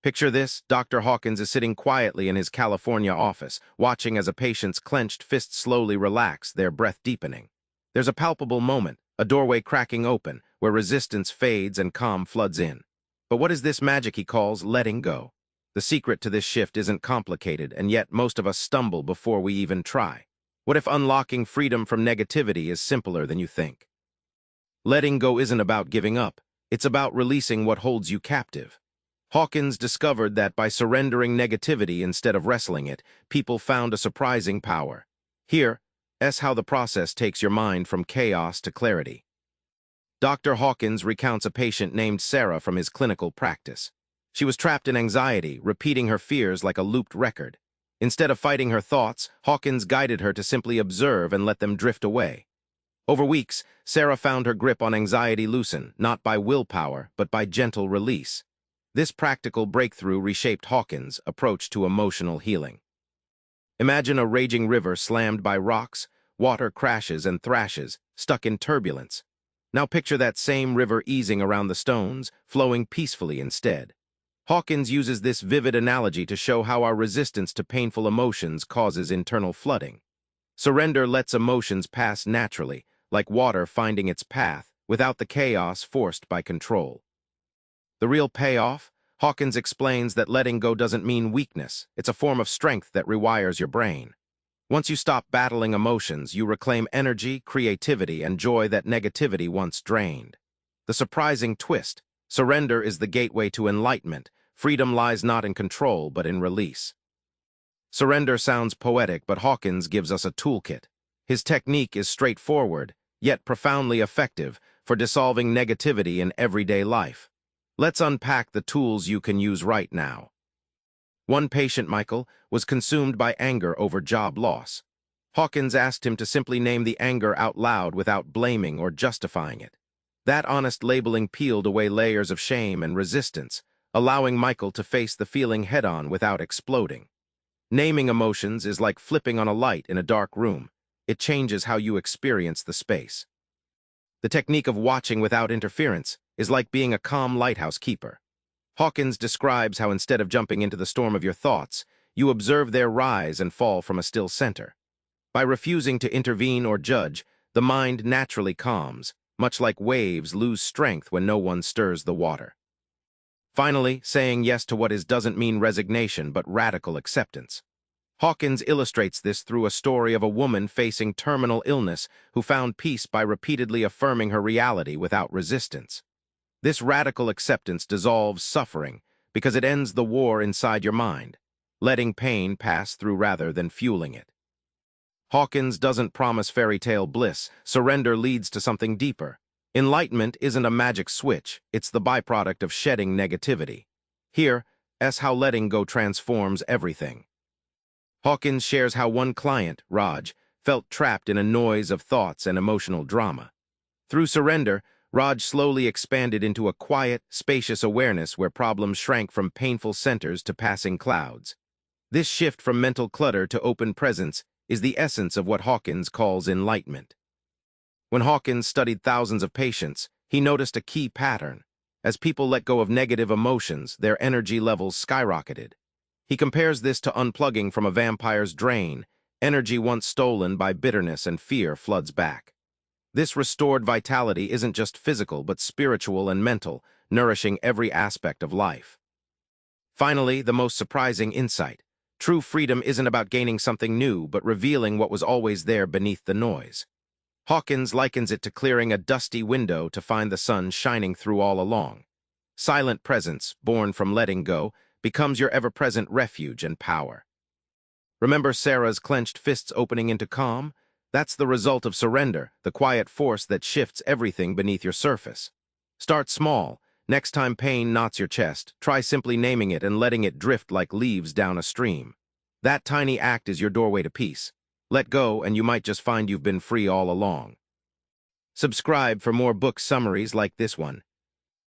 Picture this: Dr. Hawkins is sitting quietly in his California office, watching as a patient's clenched fists slowly relax, their breath deepening. There's a palpable moment, a doorway cracking open, where resistance fades and calm floods in. But what is this magic he calls letting go? The secret to this shift isn't complicated, and yet most of us stumble before we even try. What if unlocking freedom from negativity is simpler than you think? Letting go isn't about giving up. It's about releasing what holds you captive. Hawkins discovered that by surrendering negativity instead of wrestling it, people found a surprising power. Here's how the process takes your mind from chaos to clarity. Dr. Hawkins recounts a patient named Sarah from his clinical practice. She was trapped in anxiety, repeating her fears like a looped record. Instead of fighting her thoughts, Hawkins guided her to simply observe and let them drift away. Over weeks, Sarah found her grip on anxiety loosen, not by willpower, but by gentle release. This practical breakthrough reshaped Hawkins' approach to emotional healing. Imagine a raging river slammed by rocks, water crashes and thrashes, stuck in turbulence. Now picture that same river easing around the stones, flowing peacefully instead. Hawkins uses this vivid analogy to show how our resistance to painful emotions causes internal flooding. Surrender lets emotions pass naturally, like water finding its path, without the chaos forced by control. The real payoff? Hawkins explains that letting go doesn't mean weakness. It's a form of strength that rewires your brain. Once you stop battling emotions, you reclaim energy, creativity, and joy that negativity once drained. The surprising twist: surrender is the gateway to enlightenment. Freedom lies not in control, but in release. Surrender sounds poetic, but Hawkins gives us a toolkit. His technique is straightforward, yet profoundly effective for dissolving negativity in everyday life. Let's unpack the tools you can use right now. One patient, Michael, was consumed by anger over job loss. Hawkins asked him to simply name the anger out loud without blaming or justifying it. That honest labeling peeled away layers of shame and resistance, allowing Michael to face the feeling head-on without exploding. Naming emotions is like flipping on a light in a dark room. It changes how you experience the space. The technique of watching without interference is like being a calm lighthouse keeper. Hawkins describes how instead of jumping into the storm of your thoughts, you observe their rise and fall from a still center. By refusing to intervene or judge, the mind naturally calms, much like waves lose strength when no one stirs the water. Finally, saying yes to what is doesn't mean resignation, but radical acceptance. Hawkins illustrates this through a story of a woman facing terminal illness who found peace by repeatedly affirming her reality without resistance. This radical acceptance dissolves suffering because it ends the war inside your mind, letting pain pass through rather than fueling it. Hawkins doesn't promise fairy tale bliss. Surrender leads to something deeper. Enlightenment isn't a magic switch, it's the byproduct of shedding negativity. Here's how letting go transforms everything. Hawkins shares how one client, Raj, felt trapped in a noise of thoughts and emotional drama. Through surrender, Raj slowly expanded into a quiet, spacious awareness where problems shrank from painful centers to passing clouds. This shift from mental clutter to open presence is the essence of what Hawkins calls enlightenment. When Hawkins studied thousands of patients, he noticed a key pattern. As people let go of negative emotions, their energy levels skyrocketed. He compares this to unplugging from a vampire's drain. Energy once stolen by bitterness and fear floods back. This restored vitality isn't just physical but spiritual and mental, nourishing every aspect of life. Finally, the most surprising insight. True freedom isn't about gaining something new, but revealing what was always there beneath the noise. Hawkins likens it to clearing a dusty window to find the sun shining through all along. Silent presence, born from letting go, becomes your ever-present refuge and power. Remember Sarah's clenched fists opening into calm? That's the result of surrender, the quiet force that shifts everything beneath your surface. Start small. Next time pain knots your chest, try simply naming it and letting it drift like leaves down a stream. That tiny act is your doorway to peace. Let go, and you might just find you've been free all along. Subscribe for more book summaries like this one.